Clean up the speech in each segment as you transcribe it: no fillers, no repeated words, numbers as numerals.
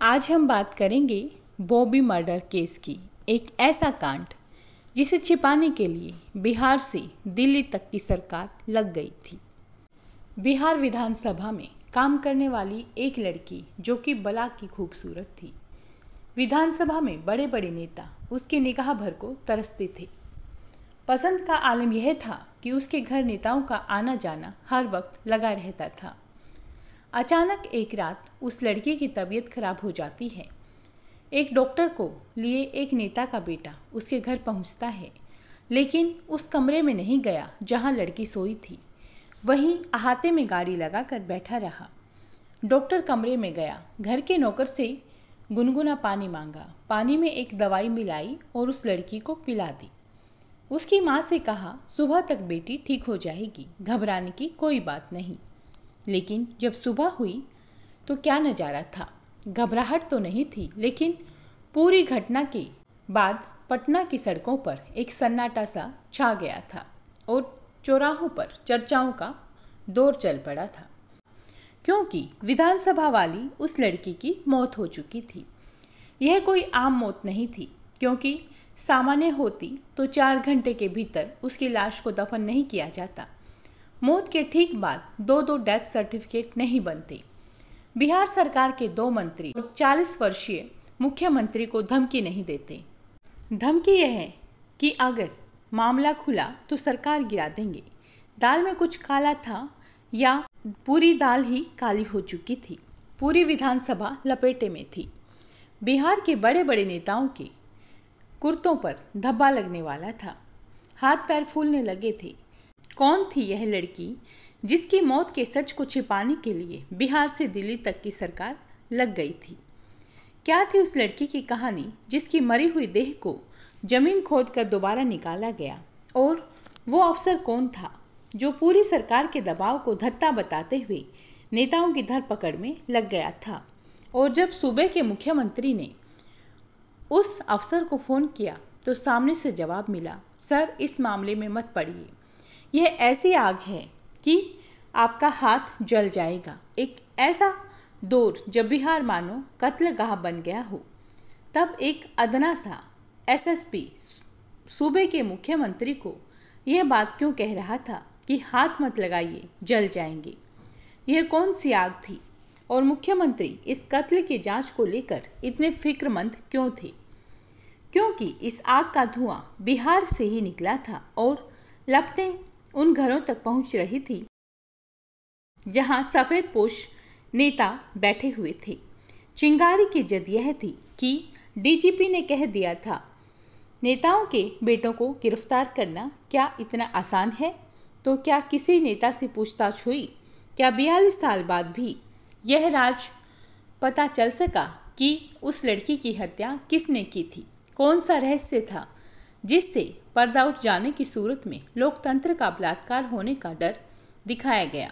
आज हम बात करेंगे बॉबी मर्डर केस की। एक ऐसा कांड जिसे छिपाने के लिए बिहार से दिल्ली तक की सरकार लग गई थी। बिहार विधानसभा में काम करने वाली एक लड़की जो कि बला की खूबसूरत थी। विधानसभा में बड़े बड़े नेता उसकी निगाह भर को तरसते थे। पसंद का आलम यह था कि उसके घर नेताओं का आना जाना हर वक्त लगा रहता था। अचानक एक रात उस लड़की की तबीयत खराब हो जाती है। एक डॉक्टर को लिए एक नेता का बेटा उसके घर पहुंचता है, लेकिन उस कमरे में नहीं गया जहां लड़की सोई थी। वहीं अहाते में गाड़ी लगाकर बैठा रहा। डॉक्टर कमरे में गया, घर के नौकर से गुनगुना पानी मांगा, पानी में एक दवाई मिलाई और उस लड़की को पिला दी। उसकी माँ से कहा, सुबह तक बेटी ठीक हो जाएगी, घबराने की कोई बात नहीं। लेकिन जब सुबह हुई तो क्या नजारा था। घबराहट तो नहीं थी, लेकिन पूरी घटना के बाद पटना की सड़कों पर एक सन्नाटा सा छा गया था और चौराहों पर चर्चाओं का दौर चल पड़ा था, क्योंकि विधानसभा वाली उस लड़की की मौत हो चुकी थी। यह कोई आम मौत नहीं थी, क्योंकि सामान्य होती तो 4 घंटे के भीतर उसकी लाश को दफन नहीं किया जाता। मौत के ठीक बाद दो डेथ सर्टिफिकेट नहीं बनते। बिहार सरकार के 2 मंत्री और 40 वर्षीय मुख्यमंत्री को धमकी नहीं देते। धमकी यह है कि अगर मामला खुला तो सरकार गिरा देंगे। दाल में कुछ काला था या पूरी दाल ही काली हो चुकी थी। पूरी विधानसभा लपेटे में थी। बिहार के बड़े बड़े नेताओं के कुर्तों पर धब्बा लगने वाला था। हाथ पैर फूलने लगे थे। कौन थी यह लड़की जिसकी मौत के सच को छिपाने के लिए बिहार से दिल्ली तक की सरकार लग गई थी? क्या थी उस लड़की की कहानी जिसकी मरी हुई देह को जमीन खोदकर दोबारा निकाला गया? और वो अफसर कौन था जो पूरी सरकार के दबाव को धत्ता बताते हुए नेताओं की धरपकड़ में लग गया था? और जब सूबे के मुख्यमंत्री ने उस अफसर को फोन किया तो सामने से जवाब मिला, सर इस मामले में मत पड़िए, यह ऐसी आग है कि आपका हाथ जल जाएगा। एक ऐसा दौर जब बिहार मानो कत्लगाह बन गया हो, तब एक अदना सा एसएसपी सूबे के मुख्यमंत्री को यह बात क्यों कह रहा था कि हाथ मत लगाइए, जल जाएंगे? यह कौन सी आग थी और मुख्यमंत्री इस कत्ल की जांच को लेकर इतने फिक्रमंद क्यों थे? क्योंकि इस आग का धुआं बिहार से ही निकला था और लपटें उन घरों तक पहुंच रही थी जहां सफेद पोश नेता बैठे हुए थे। चिंगारी की जद यह थी कि डीजीपी ने कह दिया था, नेताओं के बेटों को गिरफ्तार करना क्या इतना आसान है? तो क्या किसी नेता से पूछताछ हुई? क्या 42 साल बाद भी यह राज पता चल सका कि उस लड़की की हत्या किसने की थी? कौन सा रहस्य था जिससे पर्दा उठ जाने की सूरत में लोकतंत्र का बलात्कार होने का डर दिखाया गया?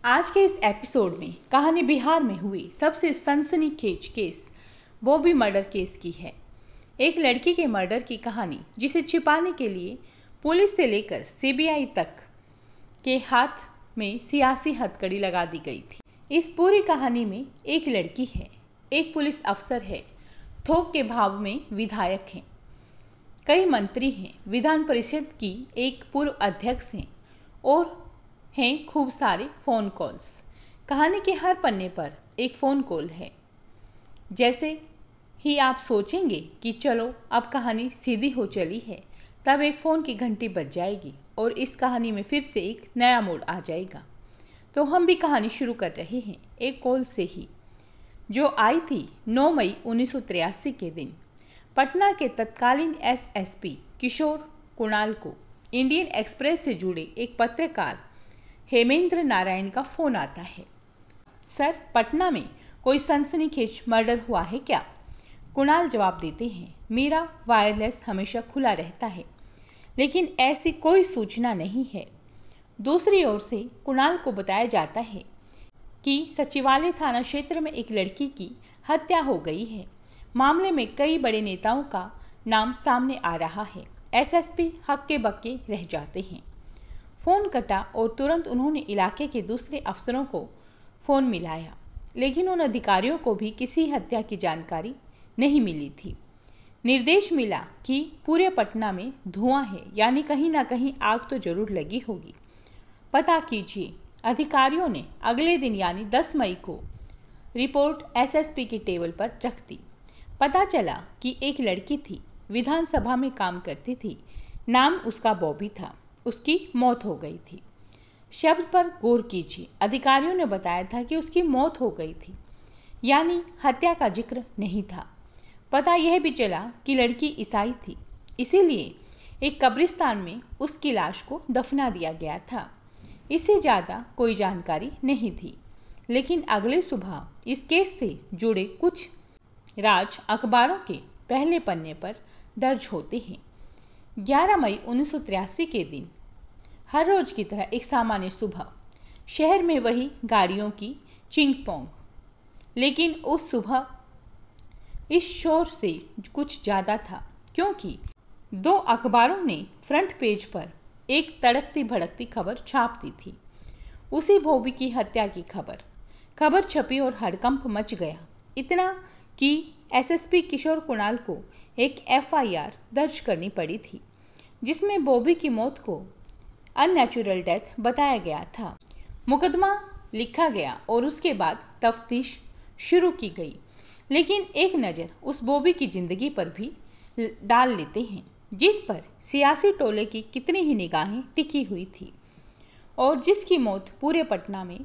आज के इस एपिसोड में कहानी बिहार में हुई सबसे सनसनीखेज केस बॉबी मर्डर केस की है। एक लड़की के मर्डर की कहानी जिसे छिपाने के लिए पुलिस से लेकर सीबीआई तक के हाथ में सियासी हथकड़ी लगा दी गई थी। इस पूरी कहानी में एक लड़की है, एक पुलिस अफसर है, थोक के भाव में विधायक हैं, कई मंत्री हैं, विधान परिषद की एक पूर्व अध्यक्ष हैं और हैं खूब सारे फोन कॉल्स। कहानी के हर पन्ने पर एक फोन कॉल है। जैसे ही आप सोचेंगे कि चलो अब कहानी सीधी हो चली है, तब एक फोन की घंटी बज जाएगी और इस कहानी में फिर से एक नया मोड़ आ जाएगा। तो हम भी कहानी शुरू कर रहे हैं एक कॉल से ही, जो आई थी 9 मई 1983 के दिन। पटना के तत्कालीन एसएसपी किशोर कुणाल को इंडियन एक्सप्रेस से जुड़े एक पत्रकार हेमेंद्र नारायण का फोन आता है। सर, पटना में कोई सनसनीखेज मर्डर हुआ है क्या? कुणाल जवाब देते हैं, मेरा वायरलेस हमेशा खुला रहता है, लेकिन ऐसी कोई सूचना नहीं है। दूसरी ओर से कुणाल को बताया जाता है कि सचिवालय थाना क्षेत्र में एक लड़की की हत्या हो गई है। मामले में कई बड़े नेताओं का नाम सामने आ रहा है। एसएसपी हक्के बक्के रह जाते हैं। फोन कटा और तुरंत उन्होंने इलाके के दूसरे अफसरों को फोन मिलाया। लेकिन उन अधिकारियों को भी किसी हत्या की जानकारी नहीं मिली थी। निर्देश मिला कि पूरे पटना में धुआं है, यानी कहीं ना कहीं आग तो जरूर लगी होगी, पता कीजिए। अधिकारियों ने अगले दिन यानी 10 मई को रिपोर्ट एसएसपी की टेबल पर रख दी। पता चला कि एक लड़की थी, विधानसभा में काम करती थी, नाम उसका बॉबी था। उसकी मौत हो गई थी। शब्द पर गौर कीजिए, अधिकारियों ने बताया था कि उसकी मौत हो गई थी, यानी हत्या का जिक्र नहीं था। पता यह भी चला कि लड़की ईसाई थी, इसीलिए एक कब्रिस्तान में उसकी लाश को दफना दिया गया था। इससे ज्यादा कोई जानकारी नहीं थी। लेकिन अगले सुबह इस केस से जुड़े कुछ राज अखबारों के पहले पन्ने पर दर्ज होते हैं। 11 मई 1983 के दिन हर रोज की तरह एक सामान्य सुबह, शहर में वही गाड़ियों की चिंग पोंग, लेकिन उस सुबह इस शोर से कुछ ज्यादा था, क्योंकि 2 अखबारों ने फ्रंट पेज पर एक तड़कती भड़कती खबर छाप दी थी। उसी बॉबी की हत्या की खबर छपी और हड़कंप मच गया। इतना कि एसएसपी किशोर कुणाल को एक एफआईआर दर्ज करनी पड़ी थी, जिसमें बॉबी की मौत को अननेचुरल डेथ बताया गया था। मुकदमा लिखा गया और उसके बाद तफ्तीश शुरू की गई। लेकिन एक नज़र उस बॉबी की जिंदगी पर भी डाल लेते हैं, जिस पर सियासी टोले की कितनी ही निगाहें टिकी हुई थी और जिसकी मौत पूरे पटना में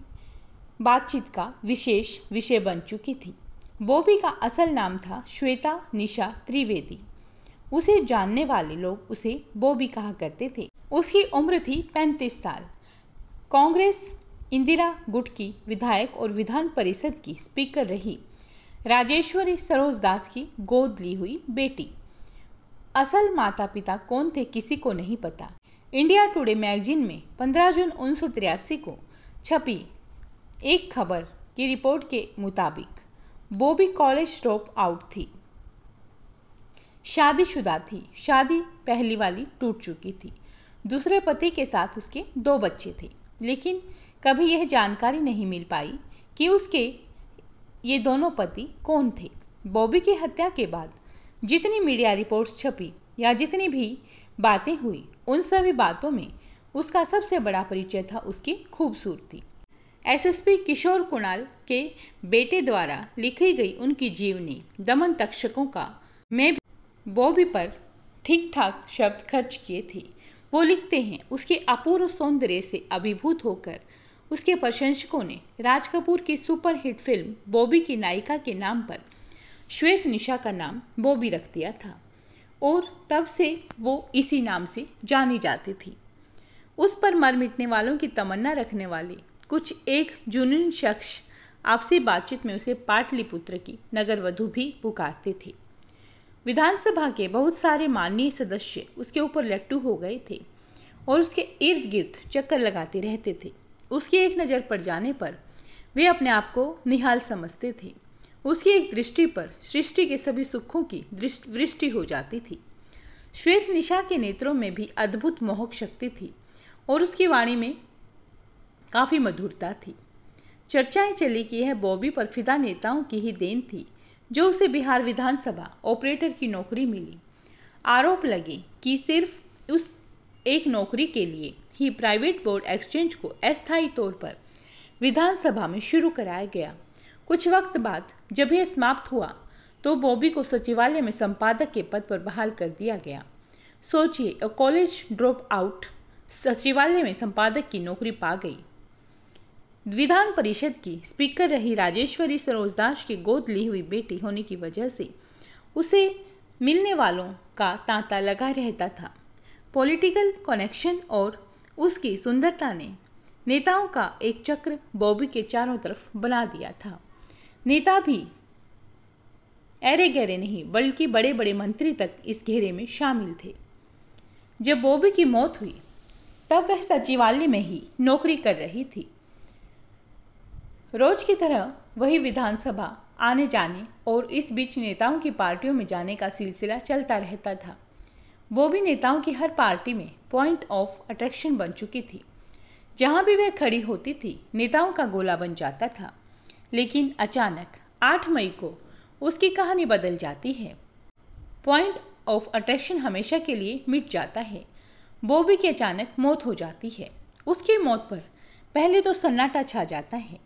बातचीत का विशेष विषय बन चुकी थी। बॉबी का असल नाम था श्वेता निशा त्रिवेदी। उसे जानने वाले लोग उसे बॉबी कहा करते थे। उसकी उम्र थी 35 साल। कांग्रेस इंदिरा गुट की विधायक और विधान परिषद की स्पीकर रही राजेश्वरी सरोज दास की गोद ली हुई बेटी। असल माता पिता कौन थे किसी को नहीं पता। इंडिया टुडे मैगजीन में 15 जून 1983 को छपी एक खबर की रिपोर्ट के मुताबिक बॉबी कॉलेज ड्रॉप आउट थी, शादीशुदा थी। शादी पहली वाली टूट चुकी थी। दूसरे पति के साथ उसके 2 बच्चे थे, लेकिन कभी यह जानकारी नहीं मिल पाई कि उसके ये दोनों पति कौन थे। बॉबी की हत्या के बाद जितनी मीडिया रिपोर्ट्स छपी या जितनी भी बातें हुई, उन सभी बातों में उसका सबसे बड़ा परिचय था उसकी खूबसूरती। एसएसपी किशोर कुणाल के बेटे द्वारा लिखी गई उनकी जीवनी दमन तक्षकों का में भी बॉबी पर ठीक ठाक शब्द खर्च किए थे। वो लिखते हैं, उसके अपूर्व सौंदर्य से अभिभूत होकर उसके प्रशंसकों ने राज कपूर की सुपरहिट फिल्म बॉबी की नायिका के नाम पर श्वेत निशा का नाम बॉबी रख दिया था और तब से वो इसी नाम से जानी जाती थी। उस पर मर मिटने वालों की तमन्ना रखने वाले कुछ एक जुनून शख्स आपसी बातचीत में उसे पाटलिपुत्र की नगरवधु भी पुकारते थे। विधानसभा के बहुत सारे माननीय सदस्य उसके ऊपर लट्टू हो गए थे और उसके इर्द गिर्द चक्कर लगाते रहते थे। उसकी एक नज़र पड़ जाने पर वे अपने आप को निहाल समझते थे। उसकी एक दृष्टि पर सृष्टि के सभी सुखों की वृष्टि हो जाती थी। श्वेत निशा के नेत्रों में भी अद्भुत मोहक शक्ति थी और उसकी वाणी में काफी मधुरता थी। चर्चाएं चली कि यह बॉबी पर फिदा नेताओं की ही देन थी जो उसे बिहार विधानसभा ऑपरेटर की नौकरी मिली। आरोप लगे कि सिर्फ उस एक नौकरी के लिए ही प्राइवेट बोर्ड एक्सचेंज को अस्थायी तौर पर विधानसभा में शुरू कराया गया। कुछ वक्त बाद जब यह समाप्त हुआ तो बॉबी को सचिवालय में संपादक के पद पर बहाल कर दिया गया। सोचिए, कॉलेज ड्रॉप आउट सचिवालय में संपादक की नौकरी पा गई। विधान परिषद की स्पीकर रही राजेश्वरी सरोजदास की गोद ली हुई बेटी होने की वजह से उसे मिलने वालों का तांता लगा रहता था। पॉलिटिकल कनेक्शन और उसकी सुंदरता ने नेताओं का एक चक्र बॉबी के चारों तरफ बना दिया था। नेता भी ऐरे गहरे नहीं बल्कि बड़े बड़े मंत्री तक इस घेरे में शामिल थे। जब बॉबी की मौत हुई तब वह सचिवालय में ही नौकरी कर रही थी। रोज की तरह वही विधानसभा आने जाने और इस बीच नेताओं की पार्टियों में जाने का सिलसिला चलता रहता था। बॉबी नेताओं की हर पार्टी में पॉइंट ऑफ अट्रैक्शन बन चुकी थी। जहां भी वह खड़ी होती थी नेताओं का गोला बन जाता था। लेकिन अचानक 8 मई को उसकी कहानी बदल जाती है। पॉइंट ऑफ अट्रैक्शन हमेशा के लिए मिट जाता है। बॉबी की अचानक मौत हो जाती है। उसकी मौत पर पहले तो सन्नाटा छा जाता है,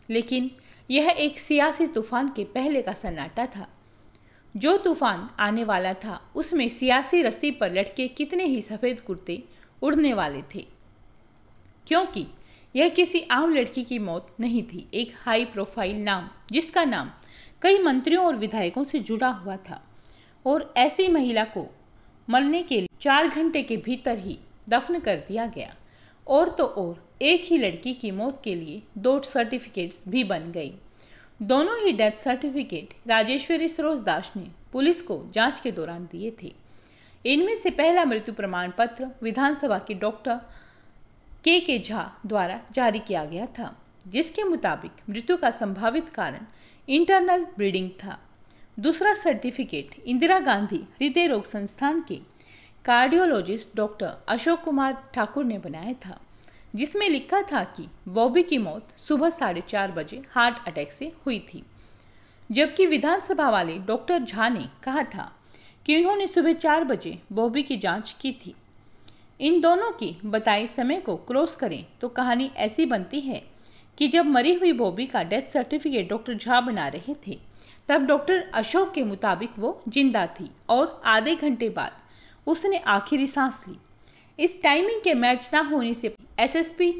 लेकिन यह एक सियासी तूफान के पहले का सन्नाटा था। जो तूफान आने वाला था उसमें सियासी रस्सी पर लटके कितने ही सफेद कुर्ते उड़ने वाले थे, क्योंकि यह किसी आम लड़की की मौत नहीं थी। एक हाई प्रोफाइल नाम, जिसका नाम कई मंत्रियों और विधायकों से जुड़ा हुआ था, और ऐसी महिला को मरने के लिए 4 घंटे के भीतर ही दफन कर दिया गया। और तो और एक ही लड़की की मौत के लिए 2 सर्टिफिकेट्स भी बन गई। दोनों ही डेथ सर्टिफिकेट राजेश्वरी सरोज दास ने पुलिस को जांच के दौरान दिए थे। इनमें से पहला मृत्यु प्रमाण पत्र विधानसभा के डॉक्टर के झा द्वारा जारी किया गया था, जिसके मुताबिक मृत्यु का संभावित कारण इंटरनल ब्लीडिंग था। दूसरा सर्टिफिकेट इंदिरा गांधी हृदय रोग संस्थान के कार्डियोलॉजिस्ट डॉक्टर अशोक कुमार ठाकुर ने बनाया था, जिसमें लिखा था कि बॉबी की मौत सुबह 4:30 बजे हार्ट अटैक से हुई थी, जबकि विधानसभा वाले डॉक्टर झा ने कहा था कि उन्होंने सुबह 4 बजे बॉबी की जांच की थी। इन दोनों की बताए समय को क्रॉस करें तो कहानी ऐसी बनती है कि जब मरी हुई बॉबी का डेथ सर्टिफिकेट डॉक्टर झा बना रहे थे, तब डॉक्टर अशोक के मुताबिक वो जिंदा थी और आधे घंटे बाद उसने आखिरी सांस ली। इस टाइमिंग के मैच न होने से एसएसपी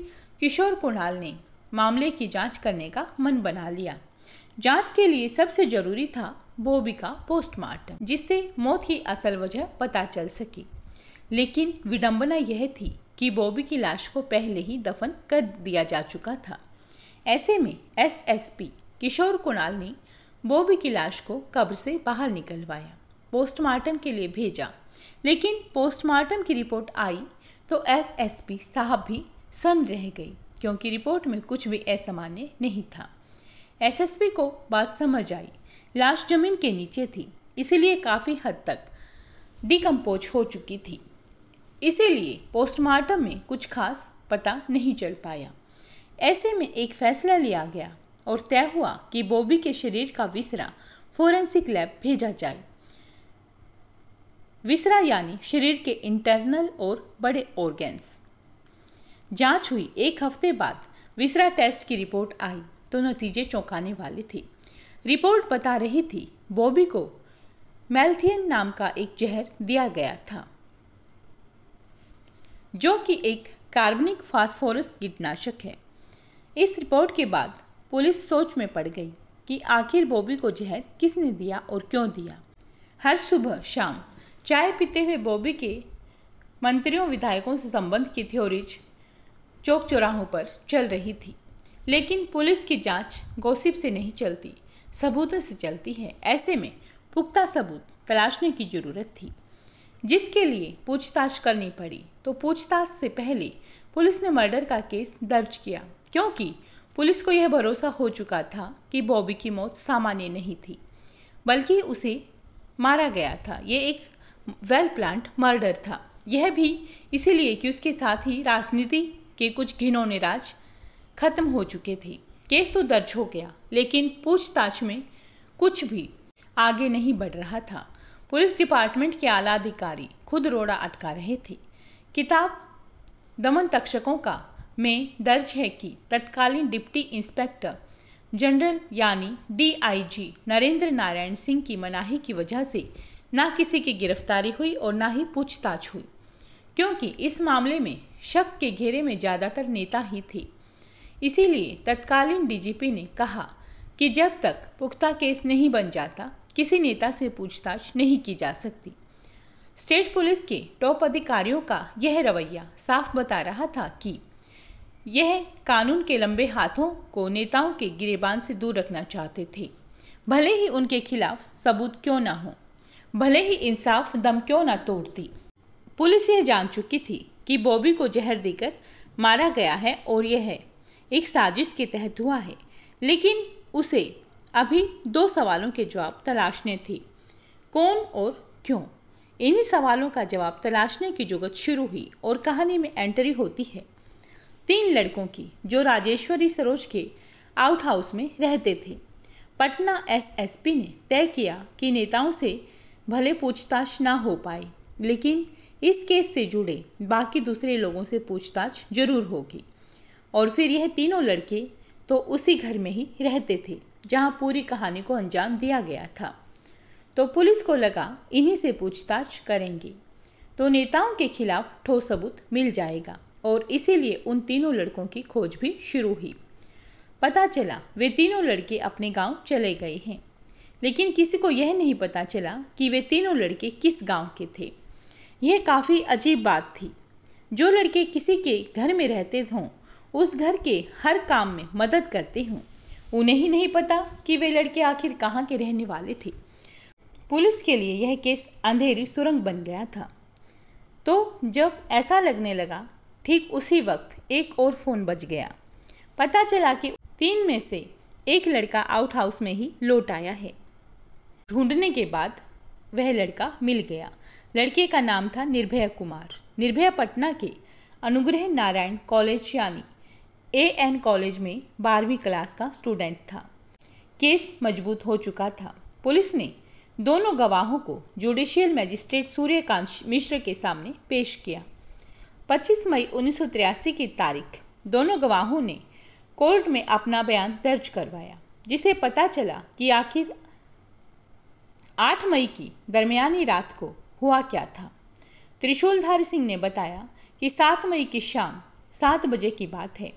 किशोर कुणाल ने मामले की जांच करने का मन बना लिया। जांच के लिए सबसे जरूरी था बॉबी का पोस्टमार्टम, जिससे मौत की असल वजह पता चल सकी। लेकिन विडंबना यह थी कि बॉबी की लाश को पहले ही दफन कर दिया जा चुका था। ऐसे में एसएसपी किशोर कुणाल ने बॉबी की लाश को कब्र से बाहर निकलवाया, पोस्टमार्टम के लिए भेजा। लेकिन पोस्टमार्टम की रिपोर्ट आई तो एसएसपी साहब भी सन्न रह गई, क्योंकि रिपोर्ट में कुछ भी असामान्य नहीं था। एसएसपी को बात समझ आई, लाश जमीन के नीचे थी, इसलिए काफी हद तक डिकम्पोज हो चुकी थी। इसीलिए पोस्टमार्टम में कुछ खास पता नहीं चल पाया। ऐसे में एक फैसला लिया गया और तय हुआ कि बॉबी के शरीर का विसरा फोरेंसिक लैब भेजा जाए। विसरा यानी शरीर के इंटरनल और बड़े ऑर्गन्स। जांच हुई। 1 हफ्ते बाद विसरा टेस्ट की रिपोर्ट आई तो नतीजे चौंकाने वाले थे। रिपोर्ट बता रही थी बॉबी को मैल्थियन नाम का एक जहर दिया गया था, जो कि एक कार्बनिक फास्फोरस कीटनाशक है। इस रिपोर्ट के बाद पुलिस सोच में पड़ गई कि आखिर बॉबी को जहर किसने दिया और क्यों दिया। हर सुबह शाम चाय पीते हुए बॉबी के मंत्रियों विधायकों से संबंध की थ्योरीज चौक चौराहों पर चल रही थी, लेकिन पुलिस की जांच गॉसिप से नहीं चलती, सबूतों से चलती है। ऐसे में पुख्ता सबूत तलाशने की जरूरत थी, जिसके लिए पूछताछ करनी पड़ी। तो पूछताछ से पहले पुलिस ने मर्डर का केस दर्ज किया, क्योंकि पुलिस को यह भरोसा हो चुका था कि बॉबी की मौत सामान्य नहीं थी, बल्कि उसे मारा गया था। ये एक वेल प्लान्ड मर्डर था, यह भी इसीलिए कि उसके साथ ही राजनीति के कुछ घिनौने राज खत्म हो चुके थे। केस तो दर्ज हो गया, लेकिन पूछताछ में कुछ भी आगे नहीं बढ़ रहा था। पुलिस डिपार्टमेंट के आला अधिकारी खुद रोड़ा अटका रहे थे। किताब दमन तक्षकों का में दर्ज है कि तत्कालीन डिप्टी इंस्पेक्टर जनरल यानी डीआईजी नरेंद्र नारायण सिंह की मनाही की वजह से ना किसी की गिरफ्तारी हुई और ना ही पूछताछ हुई, क्योंकि इस मामले में शक के घेरे में ज्यादातर नेता ही थे। इसीलिए तत्कालीन डीजीपी ने कहा कि जब तक पुख्ता केस नहीं बन जाता, किसी नेता से पूछताछ नहीं की जा सकती। स्टेट पुलिस के टॉप अधिकारियों का यह रवैया साफ बता रहा था कि यह कानून के लंबे हाथों को नेताओं के गिरेबान से दूर रखना चाहते थे, भले ही उनके खिलाफ सबूत क्यों ना हो, भले ही इंसाफ दम क्यों ना तोड़ती। पुलिस यह जान चुकी थी कि बॉबी को जहर देकर मारा गया है और यह एक साजिश के तहत हुआ है, लेकिन उसे अभी 2 सवालों के जवाब तलाशने थे, कौन और क्यों। इन्हीं सवालों का जवाब तलाशने की जुगत शुरू हुई और कहानी में एंट्री होती है 3 लड़कों की, जो राजेश्वरी सरोज के आउट हाउस में रहते थे। पटना एसएसपी ने तय किया कि नेताओं से भले पूछताछ ना हो पाए, लेकिन इस केस से जुड़े बाकी दूसरे लोगों से पूछताछ जरूर होगी। और फिर यह तीनों लड़के तो उसी घर में ही रहते थे जहां पूरी कहानी को अंजाम दिया गया था। तो पुलिस को लगा इन्हीं से पूछताछ करेंगे तो नेताओं के खिलाफ ठोस सबूत मिल जाएगा, और इसीलिए उन तीनों लड़कों की खोज भी शुरू हुई। पता चला वे तीनों लड़के अपने गांव चले गए हैं, लेकिन किसी को यह नहीं पता चला कि वे तीनों लड़के किस गांव के थे। यह काफी अजीब बात थी। जो लड़के किसी के घर में रहते हों, उस घर के हर काम में मदद करते हों, उन्हें ही नहीं पता कि वे लड़के आखिर कहाँ के रहने वाले थे। पुलिस के लिए यह केस अंधेरी सुरंग बन गया था। तो जब ऐसा लगने लगा, ठीक उसी वक्त एक और फोन बज गया। पता चला कि 3 में से एक लड़का आउट हाउस में ही लौट आया है। ढूंढने के बाद वह लड़का मिल गया। लड़के का नाम था निर्भय कुमार। निर्भय पटना के अनुग्रह नारायण कॉलेज यानी AN कॉलेज में 12वीं क्लास का स्टूडेंट था। केस मजबूत हो चुका था। पुलिस ने दोनों गवाहों को जुडिशियल मजिस्ट्रेट सूर्यकांत मिश्र के सामने पेश किया। 25 मई 1983 की तारीख दोनों गवाहों ने कोर्ट में अपना बयान दर्ज करवाया, जिसे पता चला कि आखिर 8 मई की दरमियानी रात को हुआ क्या था। त्रिशूलधारी सिंह ने बताया कि 7 मई की शाम 7 बजे की बात है।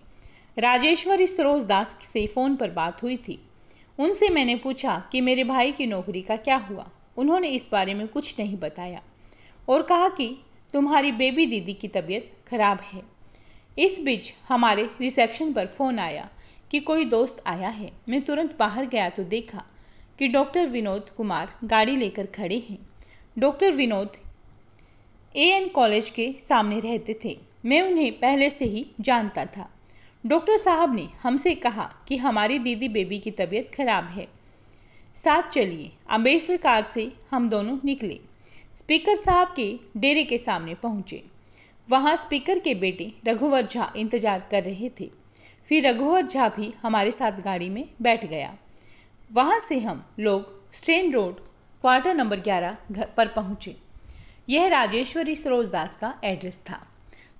राजेश्वरी सरोज दास से फोन पर बात हुई थी। उनसे मैंने पूछा कि मेरे भाई की नौकरी का क्या हुआ। उन्होंने इस बारे में कुछ नहीं बताया और कहा कि तुम्हारी बेबी दीदी की तबीयत खराब है। इस बीच हमारे रिसेप्शन पर फोन आया कि कोई दोस्त आया है। मैं तुरंत बाहर गया तो देखा कि डॉक्टर विनोद कुमार गाड़ी लेकर खड़े हैं। डॉक्टर विनोद AN कॉलेज के सामने रहते थे। मैं उन्हें पहले से ही जानता था। डॉक्टर साहब ने हमसे कहा कि हमारी दीदी बेबी की तबीयत खराब है, साथ चलिए। अम्बेडकर कार से हम दोनों निकले। स्पीकर साहब के डेरे के सामने पहुंचे। वहां स्पीकर के बेटे रघुवर झा इंतजार कर रहे थे। फिर रघुवर झा भी हमारे साथ गाड़ी में बैठ गया। वहां से हम लोग स्ट्रेन रोड क्वार्टर नंबर 11 पर पहुंचे। यह राजेश्वरी सरोज दास का एड्रेस था।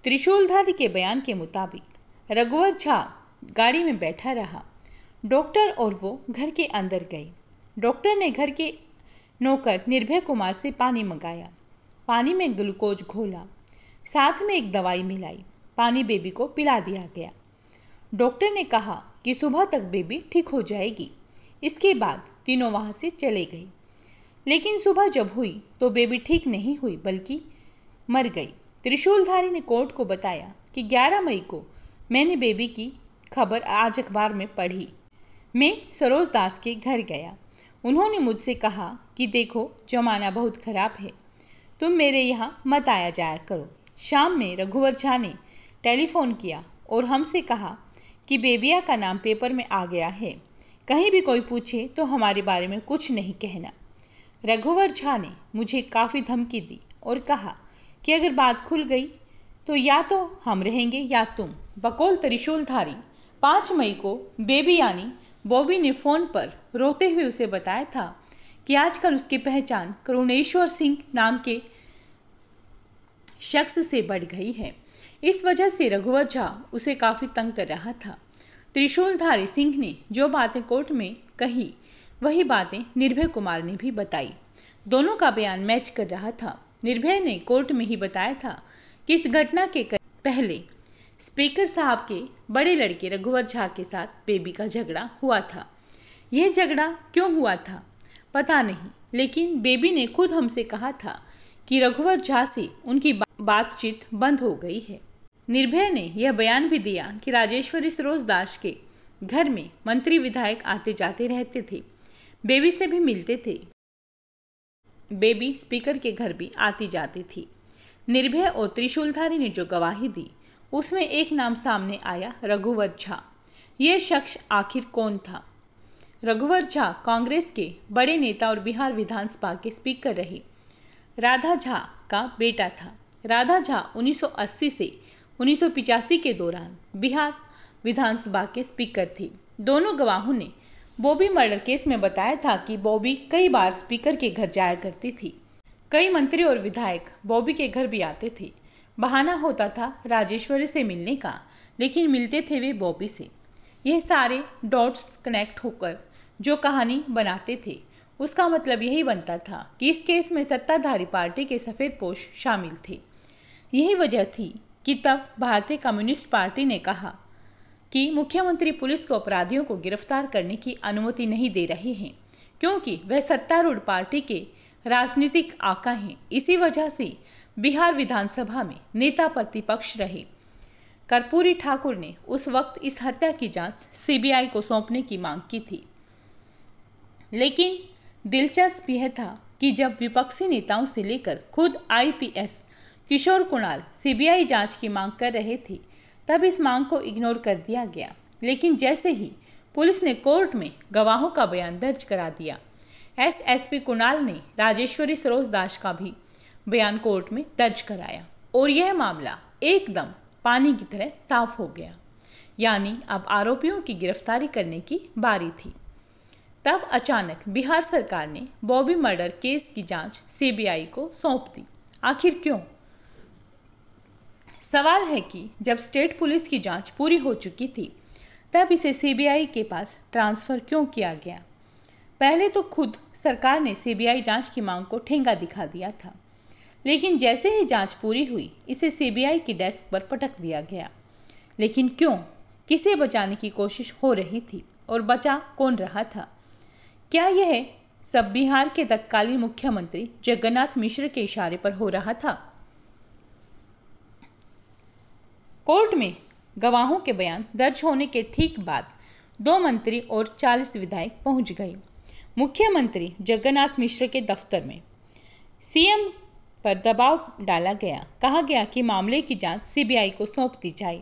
त्रिशूलधारी के बयान के मुताबिक रघुवर झा गाड़ी में बैठा रहा। डॉक्टर और वो घर के अंदर गए। डॉक्टर ने घर के नौकर निर्भय कुमार से पानी मंगाया। पानी में ग्लूकोज घोला, साथ में एक दवाई मिलाई। पानी बेबी को पिला दिया गया। डॉक्टर ने कहा कि सुबह तक बेबी ठीक हो जाएगी। इसके बाद तीनों वहां से चले गए। लेकिन सुबह जब हुई तो बेबी ठीक नहीं हुई, बल्कि मर गई। त्रिशूलधारी ने कोर्ट को बताया कि 11 मई को मैंने बेबी की खबर आज अखबार में पढ़ी। मैं सरोज दास के घर गया। उन्होंने मुझसे कहा कि देखो, जमाना बहुत खराब है, तुम मेरे यहाँ मत आया जाया करो। शाम में रघुवर झा ने टेलीफोन किया और हमसे कहा कि बेबिया का नाम पेपर में आ गया है, कहीं भी कोई पूछे तो हमारे बारे में कुछ नहीं कहना। रघुवर झा ने मुझे काफी धमकी दी और कहा कि अगर बात खुल गई तो या तो हम रहेंगे या तुम। बकौल त्रिशूलधारी 5 मई को बेबी यानी बॉबी ने फोन पर रोते हुए उसे बताया था कि आजकल उसकी पहचान करुणेश्वर सिंह नाम के शख्स से बढ़ गई है। इस वजह से रघुवर झा उसे काफी तंग कर रहा था। त्रिशूलधारी सिंह ने जो बातें कोर्ट में कही, वही बातें निर्भय कुमार ने भी बताई। दोनों का बयान मैच कर रहा था। निर्भय ने कोर्ट में ही बताया था कि इस घटना के पहले स्पीकर साहब के बड़े लड़के रघुवर झा के साथ बेबी का झगड़ा हुआ था। यह झगड़ा क्यों हुआ था पता नहीं, लेकिन बेबी ने खुद हमसे कहा था कि रघुवर झा से उनकी बातचीत बंद हो गई है। निर्भय ने यह बयान भी दिया कि राजेश्वरी सरोज दास के घर में मंत्री विधायक आते जाते रहते थे, बेबी से भी मिलते थे। बेबी स्पीकर के घर भी आती जाती थी। निर्भय और त्रिशूलधारी ने जो गवाही दी, उसमें एक नाम सामने आया, रघुवर झा। यह शख्स आखिर कौन था? रघुवर झा कांग्रेस के बड़े नेता और बिहार विधानसभा के स्पीकर रहे। राधा झा का बेटा था। राधा झा 1980 से 1985 के दौरान बिहार विधानसभा के स्पीकर थे, दोनों गवाहों ने बॉबी मर्डर केस में बताया था कि बॉबी कई बार स्पीकर के घर जाया करती थी। कई मंत्री और विधायक बॉबी के घर भी आते थे। बहाना होता था राजेश्वरी से मिलने का, लेकिन मिलते थे वे बॉबी से। यह सारे डॉट्स कनेक्ट होकर जो कहानी बनाते थे, उसका मतलब यही बनता था कि इस केस में सत्ताधारी पार्टी के सफेदपोश शामिल थे। यही वजह थी कि तब भारतीय कम्युनिस्ट पार्टी ने कहा कि मुख्यमंत्री पुलिस को अपराधियों को गिरफ्तार करने की अनुमति नहीं दे रहे हैं, क्योंकि वह सत्तारूढ़ पार्टी के राजनीतिक आका हैं। इसी वजह से बिहार विधानसभा में नेता प्रतिपक्ष रहे कर्पूरी ठाकुर ने उस वक्त इस हत्या की जांच सीबीआई को सौंपने की मांग की थी। लेकिन दिलचस्प यह था कि जब विपक्षी नेताओं से लेकर खुद आईपीएस किशोर कुणाल सीबीआई जांच की मांग कर रहे थे, तब इस मांग को इग्नोर कर दिया गया। लेकिन जैसे ही पुलिस ने कोर्ट में गवाहों का बयान दर्ज करा दिया, एसएसपी कुणाल ने राजेश्वरी सरोज दास का भी बयान कोर्ट में दर्ज कराया और यह मामला एकदम पानी की तरह साफ हो गया। यानी अब आरोपियों की गिरफ्तारी करने की बारी थी। तब अचानक बिहार सरकार ने बॉबी मर्डर केस की जांच सीबीआई को सौंप दी। आखिर क्यों? सवाल है कि जब स्टेट पुलिस की जांच पूरी हो चुकी थी, तब इसे सीबीआई के पास ट्रांसफर क्यों किया गया? पहले तो खुद सरकार ने सीबीआई जांच की मांग को ठेंगा दिखा दिया था, लेकिन जैसे ही जांच पूरी हुई, इसे सीबीआई की डेस्क पर पटक दिया गया। लेकिन क्यों? किसे बचाने की कोशिश हो रही थी और बचा कौन रहा था? क्या यह सब बिहार के तत्कालीन मुख्यमंत्री जगन्नाथ मिश्र के इशारे पर हो रहा था? कोर्ट में गवाहों के बयान दर्ज होने के ठीक बाद 2 मंत्री और 40 विधायक पहुंच गए मुख्यमंत्री जगन्नाथ मिश्र के दफ्तर में। सीएम पर दबाव डाला गया। कहा गया कि मामले की जांच सीबीआई को सौंप दी जाए।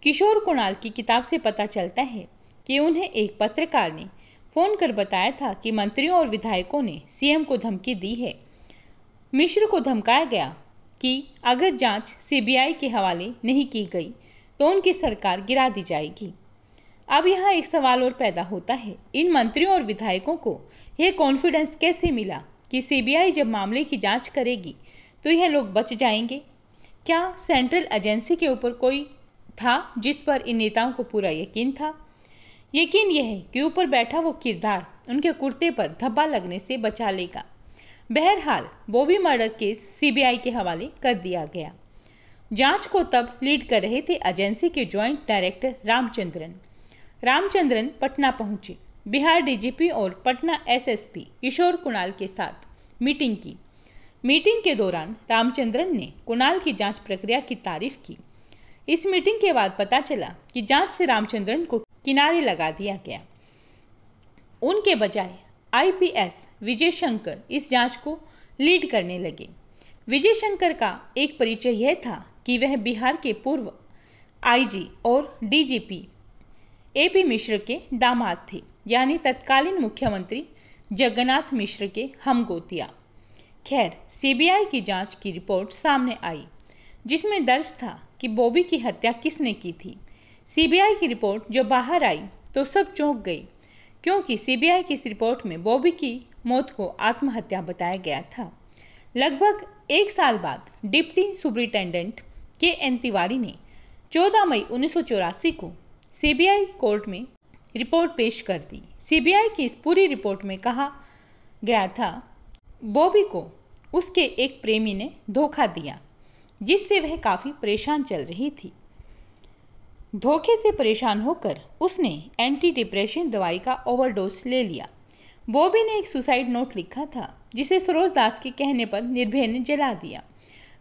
किशोर कुणाल की किताब से पता चलता है कि उन्हें एक पत्रकार ने फोन कर बताया था कि मंत्रियों और विधायकों ने सीएम को धमकी दी है। मिश्र को धमकाया गया कि अगर जांच सीबीआई के हवाले नहीं की गई तो उनकी सरकार गिरा दी जाएगी। अब यहाँ एक सवाल और पैदा होता है, इन मंत्रियों और विधायकों को यह कॉन्फिडेंस कैसे मिला कि सीबीआई जब मामले की जांच करेगी तो यह लोग बच जाएंगे? क्या सेंट्रल एजेंसी के ऊपर कोई था जिस पर इन नेताओं को पूरा यकीन था? यकीन यह है कि ऊपर बैठा वो किरदार उनके कुर्ते पर धब्बा लगने से बचा लेगा। बहरहाल बॉबी मर्डर केस सीबीआई के हवाले कर दिया गया। जांच को तब लीड कर रहे थे एजेंसी के ज्वाइंट डायरेक्टर रामचंद्रन पटना पहुंचे। बिहार डीजीपी और पटना एसएसपी किशोर कुणाल के साथ मीटिंग की। मीटिंग के दौरान रामचंद्रन ने कुणाल की जांच प्रक्रिया की तारीफ की। इस मीटिंग के बाद पता चला कि जांच से रामचंद्रन को किनारे लगा दिया गया। उनके बजाय आईपीएस विजय शंकर इस जांच को लीड करने लगे। विजय शंकर का एक परिचय यह था कि वह बिहार के पूर्व आईजी और डीजीपी एपी मिश्र के दामाद थे, यानी तत्कालीन मुख्यमंत्री जगन्नाथ मिश्र के हमगोतिया। खैर, सीबीआई की जांच की रिपोर्ट सामने आई, जिसमें दर्ज था कि बॉबी की हत्या किसने की थी। सीबीआई की रिपोर्ट जब बाहर आई तो सब चौंक गए, क्योंकि सीबीआई की इस रिपोर्ट में बॉबी की मौत को आत्महत्या बताया गया था। लगभग 1 साल बाद डिप्टी सुपरिटेंडेंट के.एन. तिवारी ने 14 मई 1984 को सीबीआई कोर्ट में रिपोर्ट पेश कर दी। सीबीआई की इस पूरी रिपोर्ट में कहा गया था, बॉबी को उसके एक प्रेमी ने धोखा दिया, जिससे वह काफी परेशान चल रही थी। धोखे से परेशान होकर उसने एंटी डिप्रेशन दवाई का ओवरडोज ले लिया। बॉबी ने एक सुसाइड नोट लिखा था, जिसे सरोज दास के कहने पर निर्भय ने जला दिया।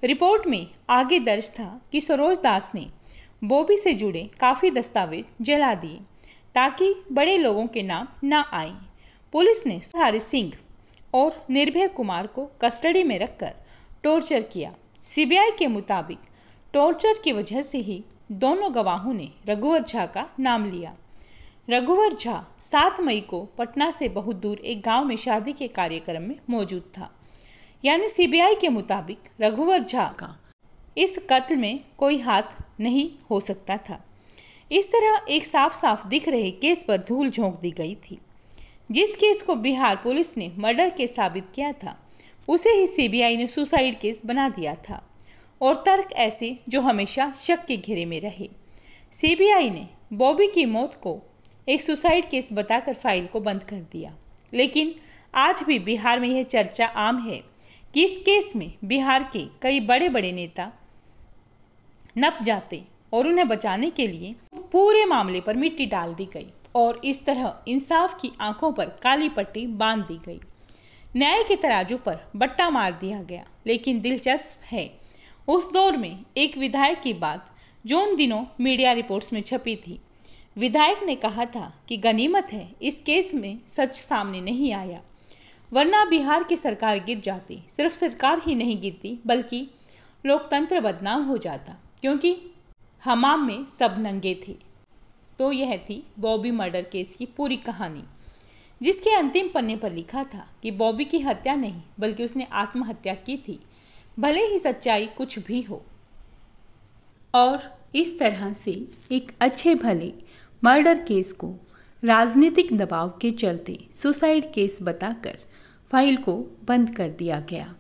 रिपोर्ट में आगे दर्ज था कि सरोज दास ने बॉबी से जुड़े काफी दस्तावेज जला दिए ताकि बड़े लोगों के नाम न आए। पुलिस ने हरि सिंह और निर्भय कुमार को कस्टडी में रखकर टॉर्चर किया। सीबीआई के मुताबिक टॉर्चर की वजह से ही दोनों गवाहों ने रघुवर झा का नाम लिया। रघुवर झा 7 मई को पटना से बहुत दूर एक गांव में शादी के कार्यक्रम में मौजूद था। यानी सीबीआई के मुताबिक रघुवर झा का इस कत्ल में कोई हाथ नहीं हो सकता था। इस तरह एक साफ साफ दिख रहे केस पर धूल झोंक दी गई थी। जिस केस को बिहार पुलिस ने मर्डर केस साबित किया था, उसे ही सीबीआई ने सुसाइड केस बना दिया था, और तर्क ऐसे जो हमेशा शक के घेरे में रहे। सीबीआई ने बॉबी की मौत को एक सुसाइड केस बताकर फाइल को बंद कर दिया। लेकिन आज भी बिहार में यह चर्चा आम है कि इस केस में बिहार के कई बड़े बड़े नेता नप जाते और उन्हें बचाने के लिए पूरे मामले पर मिट्टी डाल दी गई और इस तरह इंसाफ की आंखों पर काली पट्टी बांध दी गई। न्याय के तराजू पर बट्टा मार दिया गया। लेकिन दिलचस्प है, उस दौर में एक विधायक की बात जो उन दिनों मीडिया रिपोर्ट्स में छपी थी। विधायक ने कहा था कि गनीमत है इस केस में सच सामने नहीं आया, वरना बिहार की सरकार गिर जाती। सिर्फ सरकार ही नहीं गिरती बल्कि लोकतंत्र बदनाम हो जाता, क्योंकि हमाम में सब नंगे थे। तो यह थी बॉबी मर्डर केस की पूरी कहानी, जिसके अंतिम पन्ने पर लिखा था कि बॉबी की हत्या नहीं बल्कि उसने आत्महत्या की थी, भले ही सच्चाई कुछ भी हो। और इस तरह से एक अच्छे भले मर्डर केस को राजनीतिक दबाव के चलते सुसाइड केस बताकर फाइल को बंद कर दिया गया।